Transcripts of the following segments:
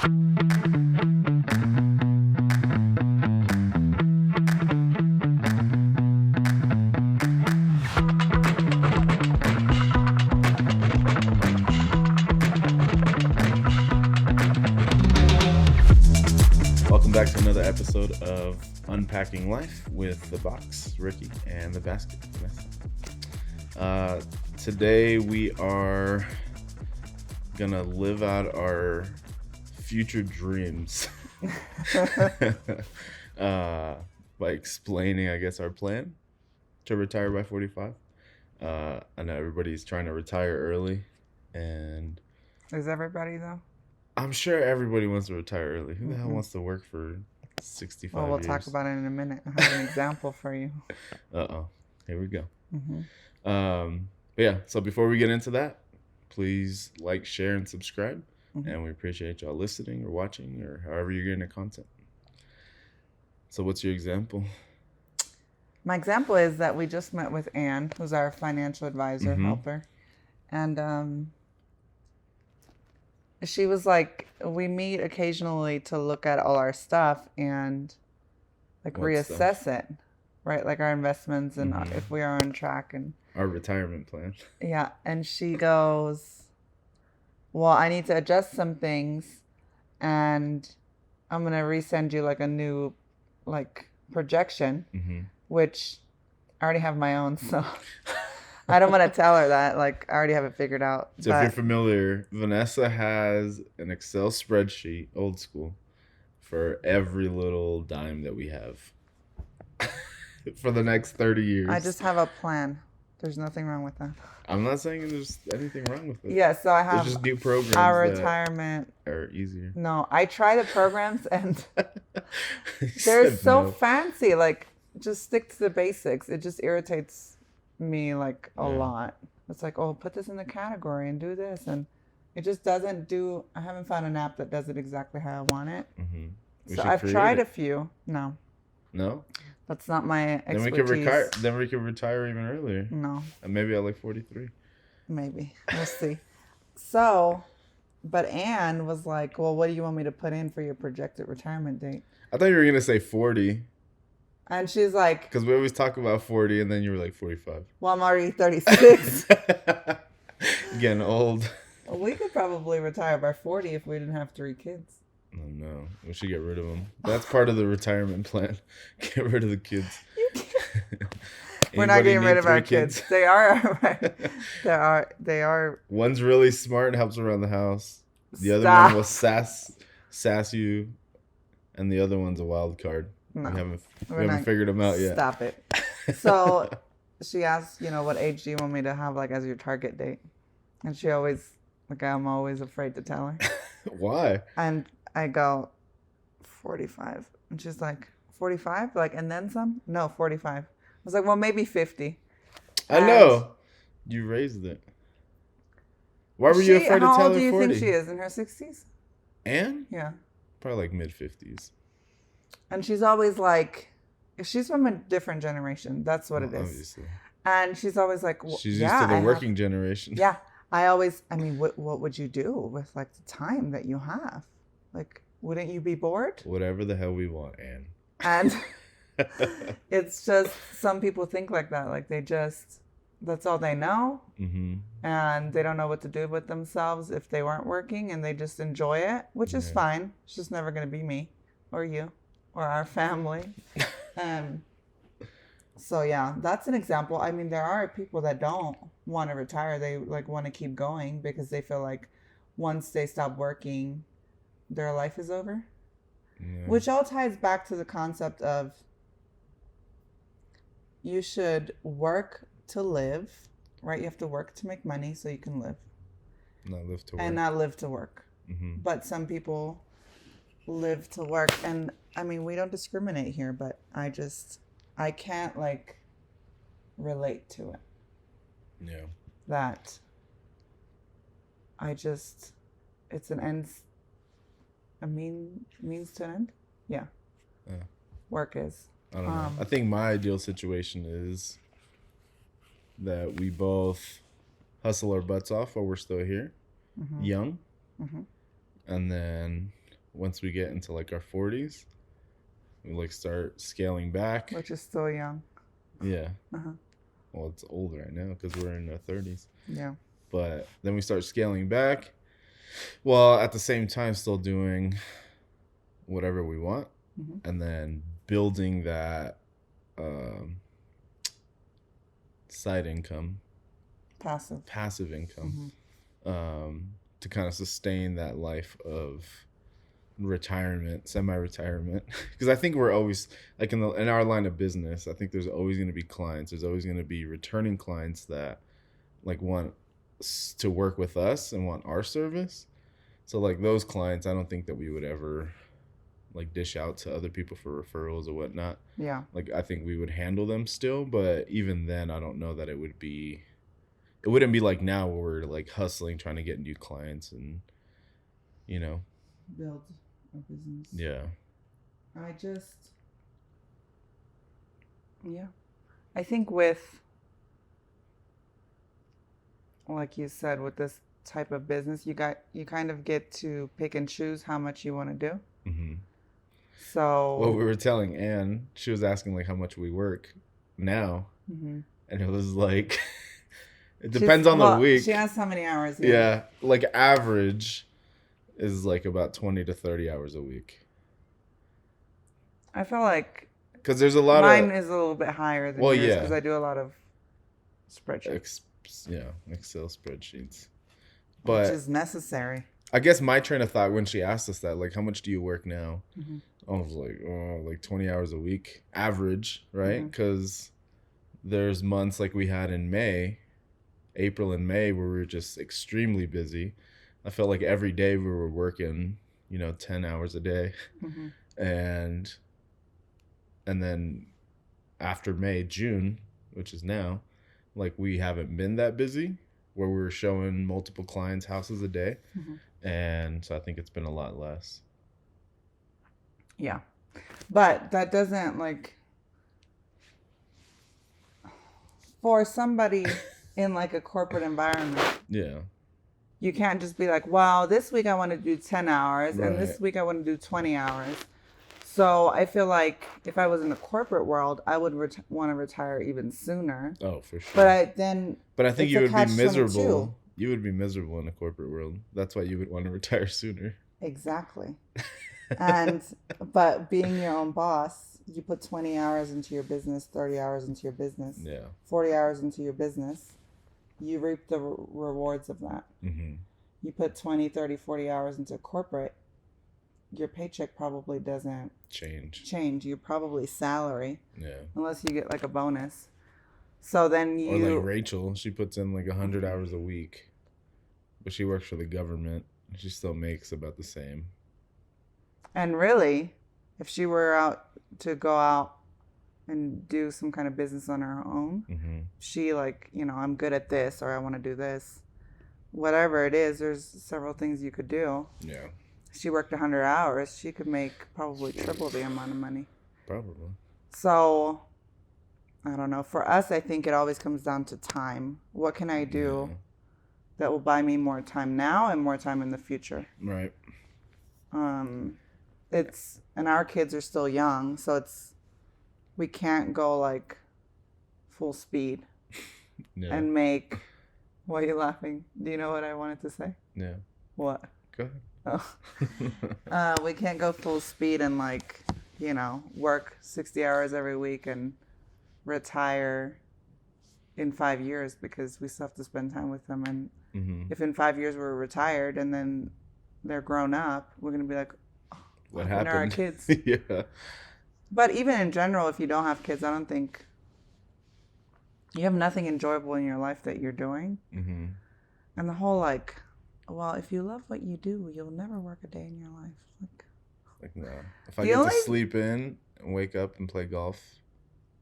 Welcome back to another episode of Unpacking Life with the box, Ricky, and the basket, Vanessa. Today we are gonna live out our future dreams by explaining, I guess, our plan to retire by 45. I know everybody's trying to retire early, and is everybody though? I'm sure everybody wants to retire early. Who the hell wants to work for 65 Well, we'll years? talk about it in a minute. I have an example for you. Here we go. Mm-hmm. But yeah, so before we get into that, please like, share, and subscribe. Mm-hmm. And we appreciate y'all listening or watching or however you're getting the content. So what's your example? My example is that we just met with Anne, who's our financial advisor, helper. And she was like, we meet occasionally to look at all our stuff and like reassess it, right? Like our investments and if we are on track and our retirement plan. Yeah. And she goes, well, I need to adjust some things and I'm going to resend you like a new like projection, which I already have my own. So I don't want to tell her that. Like, I already have it figured out. So if you're familiar, Vanessa has an Excel spreadsheet, old school, for every little dime that we have for the next 30 years. I just have a plan. There's nothing wrong with that. I'm not saying there's anything wrong with it. Yeah, so I have just new programs our retirement. Are easier. No, I try the programs and they're so fancy. Like, just stick to the basics. It just irritates me like a lot. It's like, oh, put this in the category and do this, and it just doesn't do. I haven't found an app that does it exactly how I want it. So I've tried a few. No, that's not my expertise. Then we could retire even earlier. No, and maybe at like 43. Maybe we'll see. So, but Anne was like, well, what do you want me to put in for your projected retirement date? I thought you were gonna say 40. And she's like... Because we always talk about 40 and then you were like 45. Well, I'm already 36. Getting old. We could probably retire by 40 if we didn't have 3 kids. Oh, no. We should get rid of them. That's part of the retirement plan. Get rid of the kids. You can't. We're not getting rid of our kids. They are... Right. They are... One's really smart and helps around the house. The other one will sass you. And the other one's a wild card. No, we haven't figured them out yet. Stop it. So she asked, what age do you want me to have like as your target date? And she always, like, I'm always afraid to tell her. Why? And I go, 45. And she's like, 45? Like, and then some? No, 45. I was like, well, maybe 50. I know. You raised it. Why were you afraid to tell her 40? How old do you think she is? In her 60s? Anne? Yeah. Probably like mid-50s. And she's always like, she's from a different generation. That's what it is. Obviously. And she's always like, well, she's used to the working generation. Yeah. What would you do with like the time that you have? Like, wouldn't you be bored? Whatever the hell we want, Anne. And it's just, some people think like that. Like that's all they know. And they don't know what to do with themselves if they weren't working, and they just enjoy it, which is fine. It's just never going to be me or you or our family. So yeah, that's an example. I mean, there are people that don't want to retire. They like want to keep going because they feel like once they stop working, their life is over. Yeah. Which all ties back to the concept of you should work to live, right? You have to work to make money so you can live. Not live to work. And not live to work. But some people live to work. And I mean, we don't discriminate here, but I can't like relate to it. Yeah. That it's a means to an end. Yeah. Work is. I don't know. I think my ideal situation is that we both hustle our butts off while we're still here, young, and then once we get into like our 40s, we like start scaling back. Which is still young. Yeah. Well, it's old right now because we're in our 30s. Yeah. But then we start scaling back. Well, at the same time, still doing whatever we want, and then building that side income, passive income, to kind of sustain that life of retirement, semi-retirement. Because I think we're always like in our line of business, I think there's always going to be clients. There's always going to be returning clients that like want to work with us and want our service. So like those clients, I don't think that we would ever like dish out to other people for referrals or whatnot. Yeah. Like I think we would handle them still, but even then I don't know that it wouldn't be like now where we're like hustling, trying to get new clients and, you know, build a business. Yeah. I think with, like you said, with this type of business, you kind of get to pick and choose how much you want to do. So, well, we were telling Anne, she was asking like how much we work now, and it was like it depends on the week. She asked how many hours. Yeah, like average is like about 20 to 30 hours a week. I feel like because there's a lot mine is a little bit higher than yours because I do a lot of spreadsheets. Excel spreadsheets, but which is necessary. I guess my train of thought when she asked us that, like, how much do you work now? I was like, oh, like 20 hours a week, average, right? Because there's months like we had in April and May, where we were just extremely busy. I felt like every day we were working, 10 hours a day. And then after May, June, which is now, like we haven't been that busy, where we were showing multiple clients houses a day. And so I think it's been a lot less. Yeah. But that doesn't like, for somebody in like a corporate environment. Yeah. You can't just be like, wow, this week I want to do 10 hours and this week I want to do 20 hours. So I feel like if I was in the corporate world, I would want to retire even sooner. Oh, for sure. But I think you would be miserable. You would be miserable in the corporate world. That's why you would want to retire sooner. Exactly. But being your own boss, you put 20 hours into your business, 30 hours into your business, 40 hours into your business. You reap the rewards of that. You put 20, 30, 40 hours into corporate, your paycheck probably doesn't change. You're probably salary. Yeah. Unless you get like a bonus. So then you... Or like Rachel, she puts in like 100 hours a week, but she works for the government. She still makes about the same. And really, if she were to go out and do some kind of business on her own, she like, I'm good at this, or I want to do this. Whatever it is, there's several things you could do. Yeah. She worked 100 hours. She could make probably triple the amount of money. Probably. So, I don't know. For us, I think it always comes down to time. What can I do that will buy me more time now and more time in the future? Right. And our kids are still young, so we can't go like full speed and make. Why are you laughing? Do you know what I wanted to say? Yeah. What? Go ahead. Oh. We can't go full speed and like, work 60 hours every week and retire in 5 years, because we still have to spend time with them. And if in 5 years we're retired and then they're grown up, we're going to be like, what happened to our kids? Yeah. But even in general, if you don't have kids, I don't think you have nothing enjoyable in your life that you're doing. And the whole like, well, if you love what you do, you'll never work a day in your life. Like no. If I get to sleep in and wake up and play golf.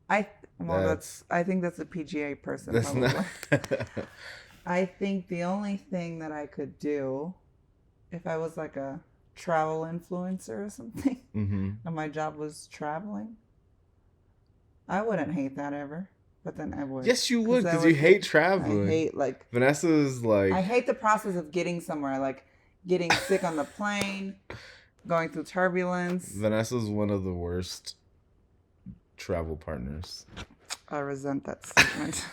I think that's a PGA person. That's probably. Not. I think the only thing that I could do, if I was like a travel influencer or something, and my job was traveling, I wouldn't hate that ever. But then I would. Yes, you would, because you hate traveling. I hate Vanessa's like. I hate the process of getting somewhere, like getting sick on the plane, going through turbulence. Vanessa's one of the worst travel partners. I resent that statement.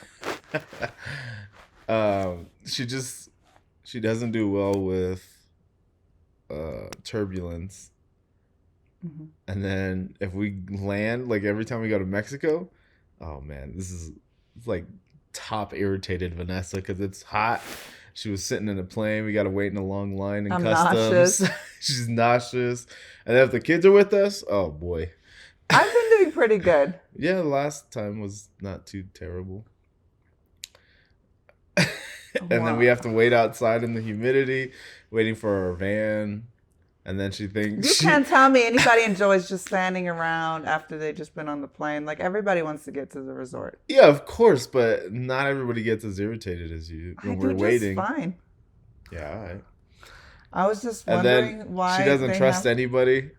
She doesn't do well with turbulence. Mm-hmm. And then if we land, like every time we go to Mexico, oh man, it's like top irritated Vanessa because it's hot. She was sitting in a plane. We got to wait in a long line in customs. Nauseous. She's nauseous. And then if the kids are with us, oh boy. I've been doing pretty good. Yeah, the last time was not too terrible. And then we have to wait outside in the humidity, waiting for our van. And then she thinks... You can't tell me anybody enjoys just standing around after they've just been on the plane. Like, everybody wants to get to the resort. Yeah, of course, but not everybody gets as irritated as you when we're waiting. Just fine. Yeah, all right. I was just wondering why she doesn't trust anybody.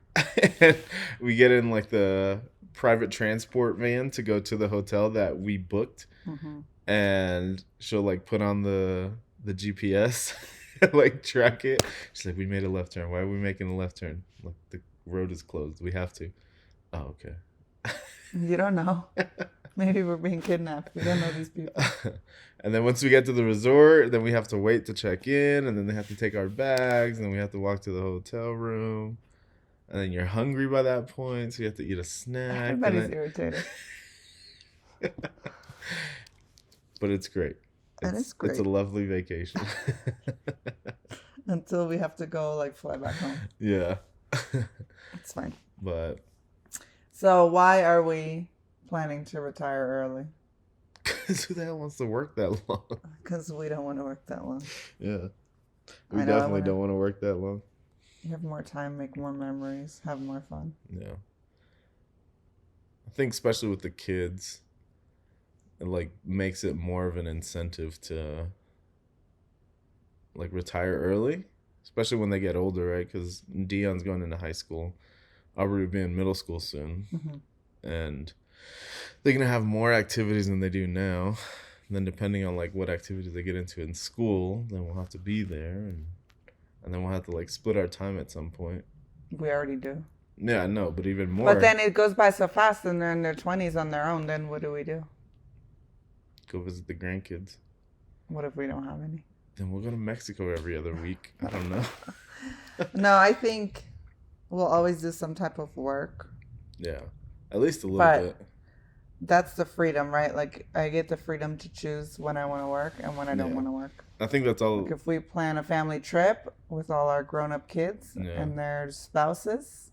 And we get in, like, the private transport van to go to the hotel that we booked. Mm-hmm. And she'll, like, put on the GPS... like track it. She's like, we made a left turn. Why are we making a left turn? Like the road is closed. We have to. Oh, okay. You don't know. Maybe we're being kidnapped. We don't know these people. And then once we get to the resort, then we have to wait to check in, and then they have to take our bags, and then we have to walk to the hotel room. And then you're hungry by that point, so you have to eat a snack. Everybody's irritated. But it's great. It's great. It's a lovely vacation. Until we have to go, like, fly back home. Yeah. It's fine. But. So why are we planning to retire early? Because who the hell wants to work that long? Because we don't want to work that long. Yeah. We definitely don't want to work that long. You have more time, make more memories, have more fun. Yeah. I think especially with the kids, it like makes it more of an incentive to like retire early, especially when they get older, right? Because Dion's going into high school. I'll already be in middle school soon. Mm-hmm. And they're going to have more activities than they do now. And then depending on like what activities they get into in school, then we'll have to be there. And then we'll have to like split our time at some point. We already do. Yeah, I know, but even more. But then it goes by so fast and they're in their 20s on their own. Then what do we do? Go visit the grandkids. What if we don't have any? Then we'll go to Mexico every other week. I don't know. No, I think we'll always do some type of work. Yeah, at least a little bit. That's the freedom, right? Like, I get the freedom to choose when I want to work and when I don't want to work. I think that's all. Like if we plan a family trip with all our grown-up kids and their spouses,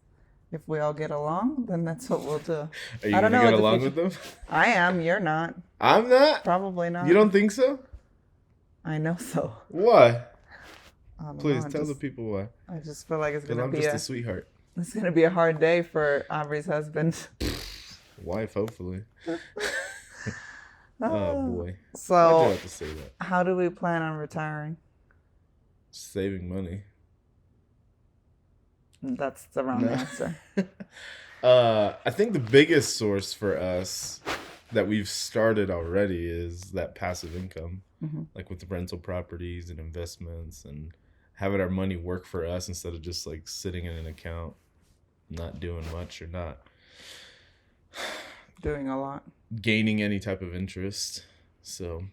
if we all get along, then that's what we'll do. Are you going to get along with them? I am. You're not. I'm not? Probably not. You don't think so? I know so. Why? Please tell the people why. I just feel like it's going to be because I'm just a sweetheart. It's going to be a hard day for Aubrey's husband. Wife, hopefully. Oh, boy. So, why'd you have to say that? How do we plan on retiring? Saving money. That's the wrong answer. I think the biggest source for us that we've started already is that passive income, like with the rental properties and investments and having our money work for us instead of just like sitting in an account, not doing much or not doing a lot, gaining any type of interest. So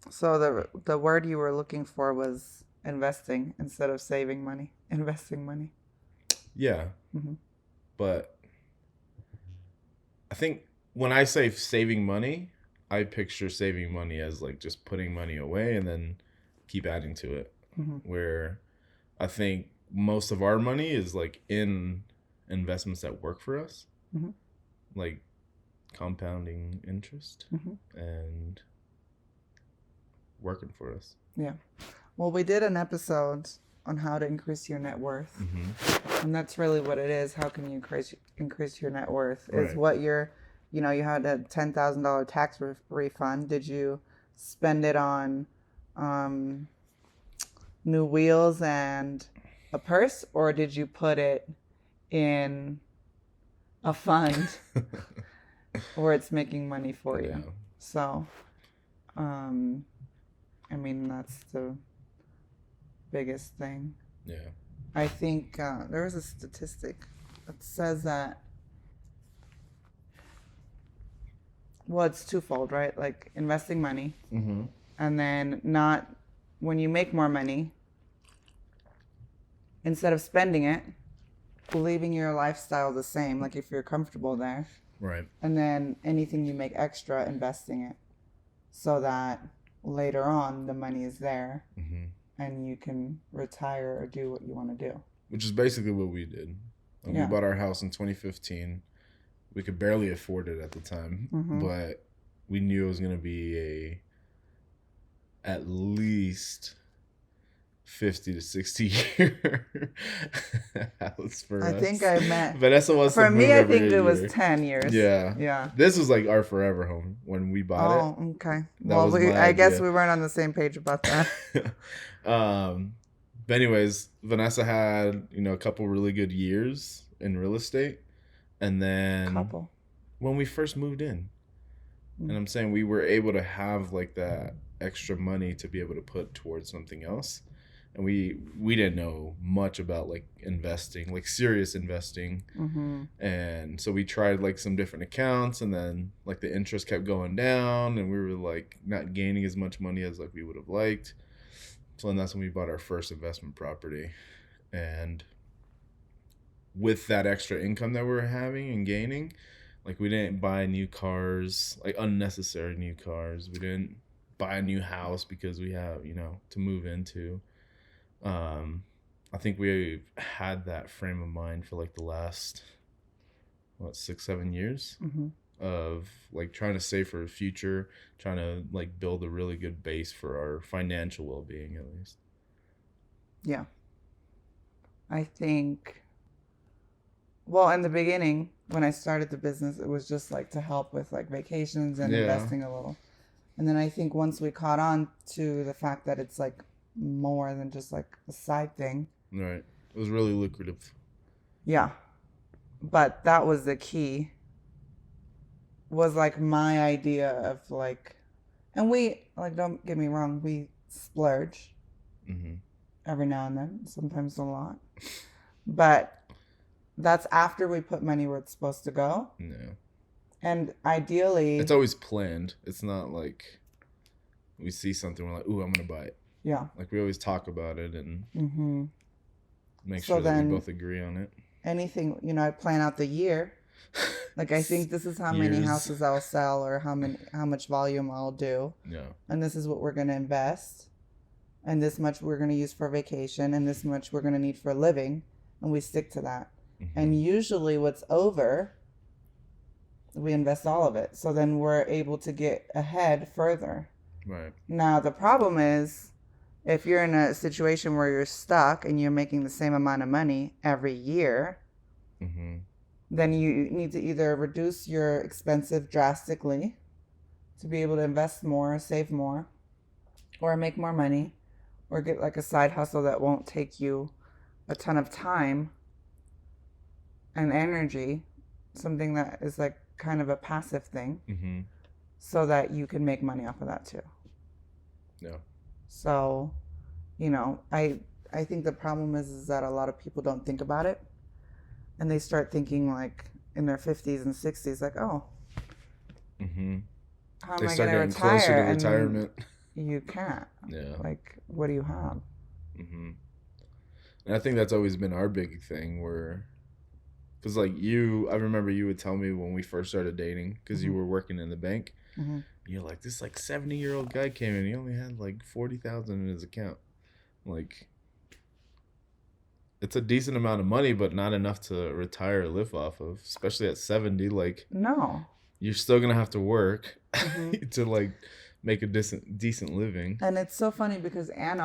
the word you were looking for was investing instead of saving money. Investing money. Yeah. But I think when I say saving money, I picture saving money as like just putting money away and then keep adding to it. Where I think most of our money is like in investments that work for us, like compounding interest and working for us. Yeah. Well, we did an episode on how to increase your net worth. And that's really what it is. How can you increase your net worth? Is what you're, you had a $10,000 tax refund. Did you spend it on new wheels and a purse, or did you put it in a fund where it's making money for you? So, I mean, that's the biggest thing. Yeah. I think there was a statistic that says that, well, it's twofold, right? Like investing money, and then not, when you make more money, instead of spending it, leaving your lifestyle the same, like if you're comfortable there. Right. And then anything you make extra, investing it so that later on the money is there and you can retire or do what you want to do. Which is basically what we did. When we bought our house in 2015. We could barely afford it at the time, but we knew it was going to be at least 50 to 60 year house for us. I think I meant Vanessa wants for to move me. I every think it year. was 10 years. Yeah. This was like our forever home when we bought it. Oh, okay. Well, I guess we weren't on the same page about that. But anyways, Vanessa had a couple really good years in real estate. And then when we first moved in, and I'm saying we were able to have like that extra money to be able to put towards something else. And we didn't know much about like investing, like serious investing. And so we tried like some different accounts, and then like the interest kept going down, and we were like not gaining as much money as like we would have liked. So then that's when we bought our first investment property. And with that extra income that we were having and gaining, like we didn't buy new cars, like unnecessary new cars. We didn't buy a new house because we have, to move into. I think we had that frame of mind for like the last, 6-7 years of like trying to save for the future, trying to like build a really good base for our financial well-being at least. Yeah. I think, well, in the beginning, when I started the business, it was just like to help with like vacations and investing a little. And then I think once we caught on to the fact that it's like more than just like a side thing. Right. It was really lucrative. Yeah. But that was the key. Was like my idea of like, and we, like, don't get me wrong, we splurge every now and then, sometimes a lot. But that's after we put money where it's supposed to go. No. And ideally, it's always planned. It's not like we see something, we're like, ooh, I'm going to buy it. Yeah. Like we always talk about it and make sure that we both agree on it. Anything, I plan out the year. Like I think this is how many houses I'll sell, or how much volume I'll do. Yeah. And this is what we're going to invest. And this much we're going to use for vacation, and this much we're going to need for a living, and we stick to that. And usually what's over, we invest all of it. So then we're able to get ahead further. Right. Now, the problem is if you're in a situation where you're stuck and you're making the same amount of money every year, then you need to either reduce your expenses drastically to be able to invest more, save more, or make more money, or get like a side hustle that won't take you a ton of time and energy, something that is like kind of a passive thing, so that you can make money off of that too. Yeah. So, I think the problem is that a lot of people don't think about it, and they start thinking like in their 50s and 60s, like, oh, how am I going to retire? Closer to retirement. You can't. Yeah. Like, what do you have? And I think that's always been our big thing, where, because like I remember you would tell me when we first started dating, because you were working in the bank, you're like, this like 70-year-old guy came in, he only had like 40,000 in his account. Like, it's a decent amount of money, but not enough to retire or live off of, especially at 70. Like, no, you're still gonna have to work to like make a decent living. And it's so funny because Ann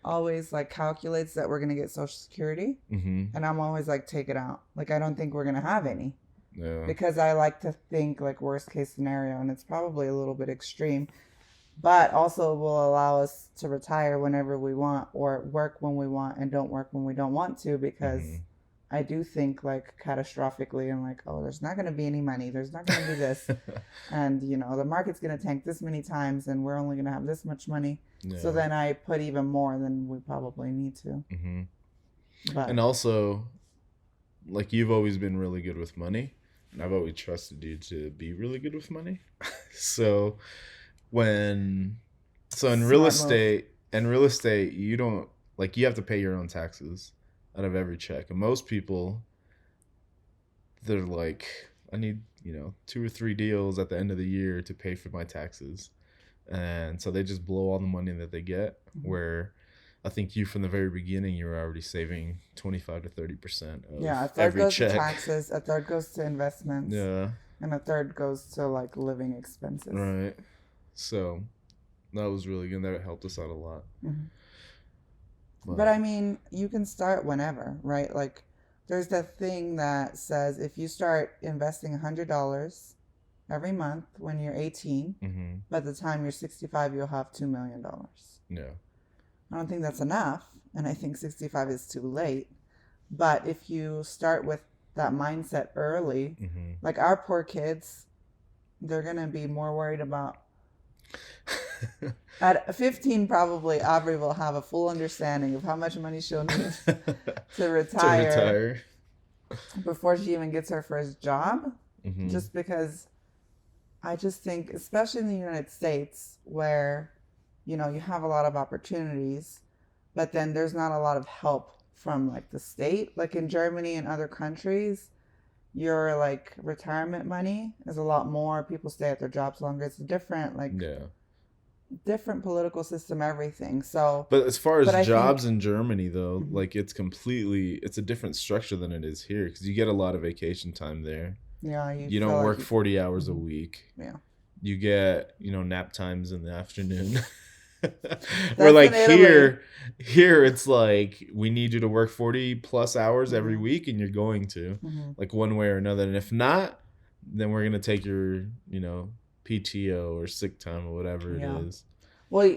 always like calculates that we're gonna get Social Security, and I'm always like, take it out. Like, I don't think we're gonna have any. Yeah. Because I like to think like worst case scenario, and it's probably a little bit extreme, but also will allow us to retire whenever we want, or work when we want and don't work when we don't want to, because I do think like catastrophically and like, oh, there's not going to be any money. There's not going to be this. And, the market's going to tank this many times and we're only going to have this much money. Yeah. So then I put even more than we probably need to. But And also, like, you've always been really good with money, and I've always trusted you to be really good with money. So when so smart move. in real estate, you don't, like, you have to pay your own taxes out of every check. And most people, they're like, I need, 2 or 3 deals at the end of the year to pay for my taxes. And so they just blow all the money that they get, where I think you, from the very beginning, you were already saving 25 to 30% of Yeah, a third every goes check. to taxes, a third goes to investments, Yeah. and a third goes to like living expenses. Right. So that was really good. That helped us out a lot. But I mean, you can start whenever, right? Like, there's that thing that says if you start investing $100 every month when you're 18, by the time you're 65, you'll have $2 million. Yeah. I don't think that's enough, and I think 65 is too late. But if you start with that mindset early, like our poor kids, they're going to be more worried about. At 15, probably Aubrey will have a full understanding of how much money she'll need to retire before she even gets her first job. Just because I just think, especially in the United States, where, you have a lot of opportunities, but then there's not a lot of help from like the state. Like in Germany and other countries, your like retirement money is a lot more. People stay at their jobs longer. It's different, like different political system, everything. So, but as far as jobs in Germany, though, like it's a different structure than it is here, because you get a lot of vacation time there. Yeah, you don't work 40 hours a week. Yeah, you get nap times in the afternoon. We're like here it's like we need you to work 40 plus hours every week, and you're going to like one way or another, and if not, then we're gonna take your PTO or sick time or whatever it is. Well,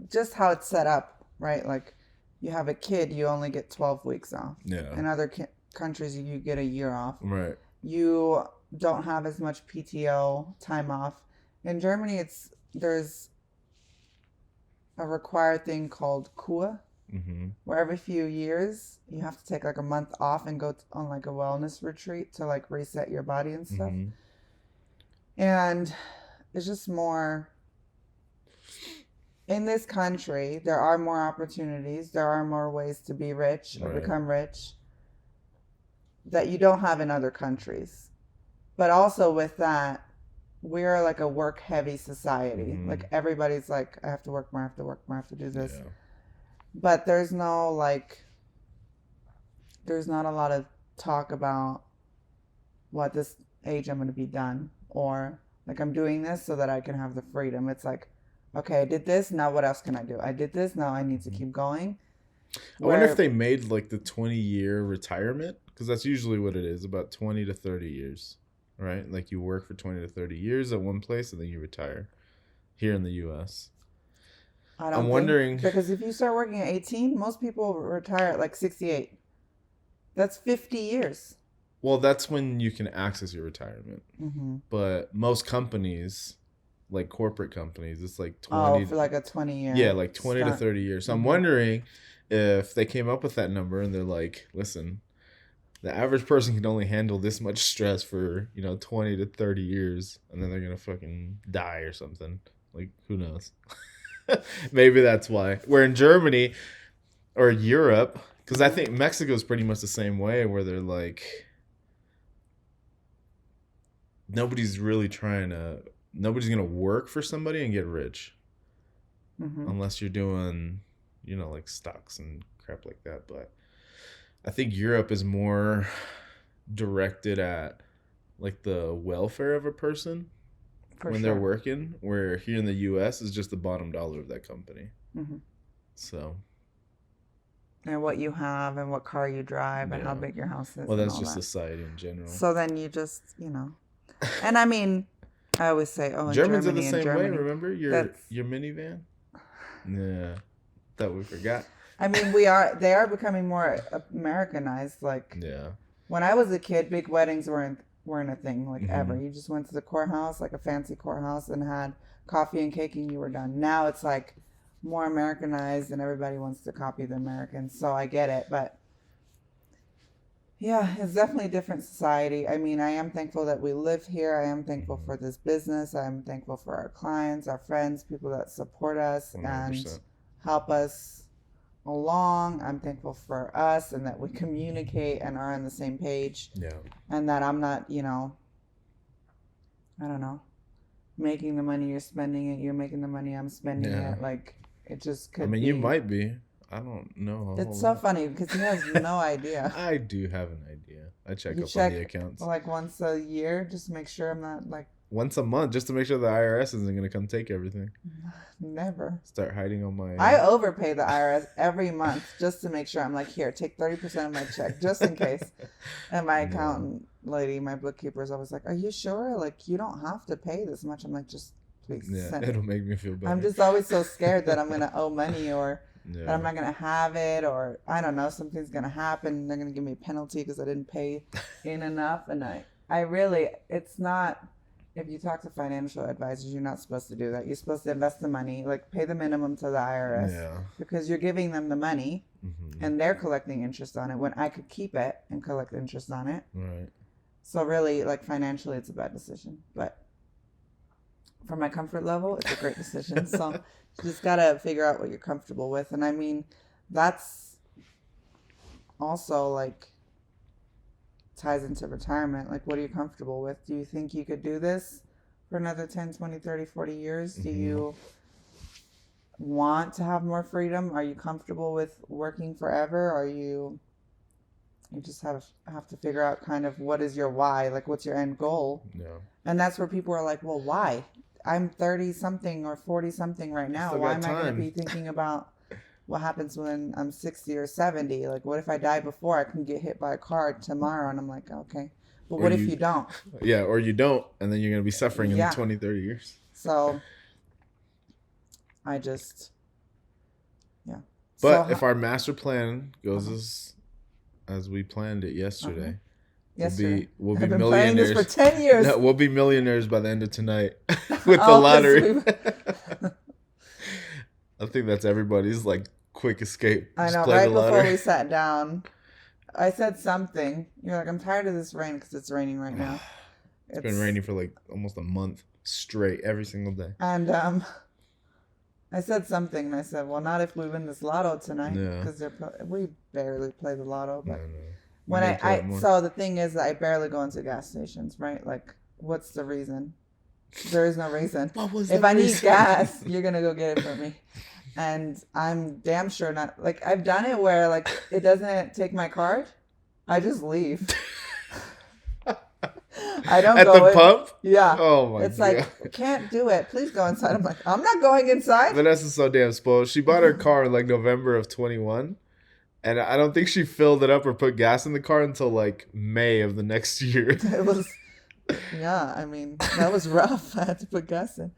just how it's set up, right? Like you have a kid, you only get 12 weeks off. Yeah. In other countries, you get a year off. Right. You don't have as much PTO time off. In Germany, there's a required thing called Kur, where every few years you have to take like a month off and go on like a wellness retreat to like reset your body and stuff. And it's just more, in this country, there are more opportunities. There are more ways to be rich or become rich that you don't have in other countries. But also with that, we're like a work heavy society. Like everybody's like, I have to work more, I have to work more, I have to do this. Yeah. But there's not a lot of talk about what this age I'm going to be done, or like I'm doing this so that I can have the freedom. It's like, okay, I did this, now what else can I do? I did this, now I need to keep going. I wonder if they made like the 20-year retirement, because that's usually what it is, about 20 to 30 years, right? Like you work for 20 to 30 years at one place and then you retire here in the U.S. I'm wondering, because if you start working at 18, most people retire at like 68. That's 50 years. Well, that's when you can access your retirement. But most companies, like corporate companies, it's like 20. Oh, for like a 20-year. Yeah, like 20 to 30 years. So I'm wondering if they came up with that number and they're like, listen, the average person can only handle this much stress for, 20 to 30 years, and then they're going to fucking die or something. Like, who knows? Maybe that's why. Where in Germany or Europe, because I think Mexico is pretty much the same way, where they're like, nobody's going to work for somebody and get rich unless you're doing, like stocks and crap like that. But I think Europe is more directed at like the welfare of a person when they're working, where here in the U.S. is just the bottom dollar of that company. So. And what you have and what car you drive and how big your house is. Well, that's just society in general. So then you just, And I mean, I always say, in Germans Germany, are the same way. Remember your minivan? Yeah, that we forgot. I mean, they are becoming more Americanized. Like, when I was a kid, big weddings weren't a thing, like ever. You just went to the courthouse, like a fancy courthouse, and had coffee and cake, and you were done. Now it's like more Americanized, and everybody wants to copy the Americans. So I get it, but Yeah, it's definitely a different society. I mean, I am thankful that we live here. I am thankful for this business. I'm thankful for our clients, our friends, people that support us 100%. and help us along. I'm thankful for us and that we communicate and are on the same page. Yeah. And that I'm not, I don't know, making the money, you're spending it, you're making the money, I'm spending it. Like, it just could be. You might be. I don't know. It's so funny because he has no idea. I do have an idea. I check on the accounts. Like once a year, just to make sure I'm not like. Once a month, just to make sure the IRS isn't going to come take everything. Never. Start hiding on my... I overpay the IRS every month just to make sure. I'm like, here, take 30% of my check just in case. And my accountant lady, my bookkeeper is always like, are you sure? Like, you don't have to pay this much. I'm like, just please send it. It'll make me feel better. I'm just always so scared that I'm going to owe money or that I'm not going to have it or I don't know, something's going to happen. They're going to give me a penalty because I didn't pay in enough. And I really, it's not... If you talk to financial advisors, you're not supposed to do that. You're supposed to invest the money, like pay the minimum to the IRS because you're giving them the money and they're collecting interest on it when I could keep it and collect interest on it. Right. So really, like financially, it's a bad decision. But for my comfort level, it's a great decision. So you just got to figure out what you're comfortable with. And I mean, that's also like... ties into retirement. Like, what are you comfortable with? Do you think you could do this for another 10, 20, 30, 40 years? Do you want to have more freedom? Are you comfortable with working forever? Are you just have to figure out kind of what is your why? Like, what's your end goal? Yeah. And that's where people are like, well, why? I'm 30 something or 40 something right now. Why am I going to be thinking about what happens when I'm 60 or 70? Like, what if I die before I can get hit by a car tomorrow? And I'm like, okay. But what if you don't? Yeah, or you don't, and then you're going to be suffering in 20, 30 years. So, I just, But if our master plan goes as we planned it yesterday, we'll be millionaires. This for 10 years. No, we'll be millionaires by the end of tonight with the lottery. I think that's everybody's like quick escape. I know. Right before we sat down, I said something. You're like, I'm tired of this rain because it's raining right now. It's been raining for like almost a month straight, every single day. And I said something, and I said, well, not if we win this lotto tonight, because we barely play the lotto. But when so the thing is that I barely go into gas stations, right? Like, what's the reason? There is no reason. If I need gas, you're gonna go get it for me. And I'm damn sure not. Like, I've done it where like it doesn't take my card. I just leave. I don't go at the pump. Yeah. Oh my god. It's like, can't do it. Please go inside. I'm like, I'm not going inside. Vanessa's so damn spoiled. She bought her car in like November of 21, and I don't think she filled it up or put gas in the car until like May of the next year. It was. Yeah, I mean, that was rough. I had to put gas in.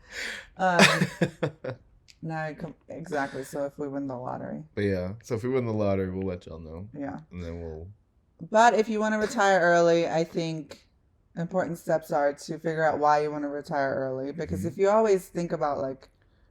Exactly. So if we win the lottery. But so if we win the lottery, we'll let y'all know. Yeah. And then we'll. But if you want to retire early, I think important steps are to figure out why you want to retire early. Because if you always think about like,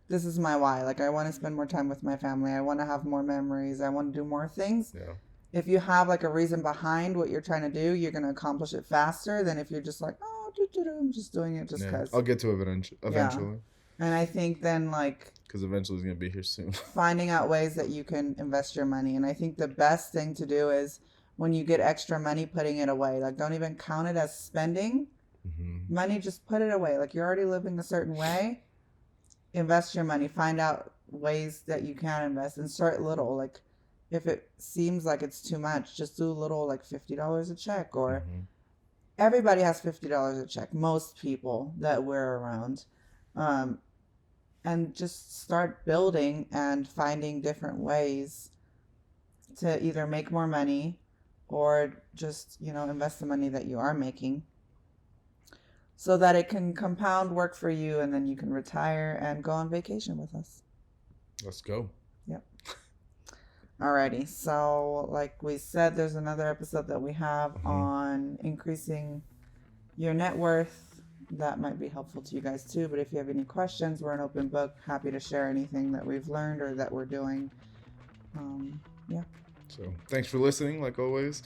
this is my why. Like, I want to spend more time with my family. I want to have more memories. I want to do more things. Yeah. If you have like a reason behind what you're trying to do, you're going to accomplish it faster than if you're just like, I'm just doing it just because. I'll get to it eventually. Yeah. And I think then like... Because eventually it's going to be here soon. Finding out ways that you can invest your money. And I think the best thing to do is when you get extra money, putting it away. Like, don't even count it as spending. Money, just put it away. Like, you're already living a certain way. Invest your money. Find out ways that you can invest and start little. Like, if it seems like it's too much, just do a little, like $50 a check. Or everybody has $50 a check. Most people that we're around. And just start building and finding different ways to either make more money or just, invest the money that you are making so that it can compound work for you and then you can retire and go on vacation with us. Let's go. Yep. Alrighty. So like we said, there's another episode that we have on increasing your net worth. That might be helpful to you guys too. But if you have any questions, we're an open book. Happy to share anything that we've learned or that we're doing. So thanks for listening. Like always,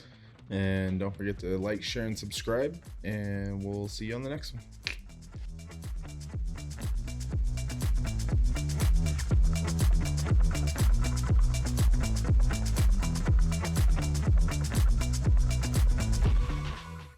And don't forget to like, share, and subscribe. And we'll see you on the next one.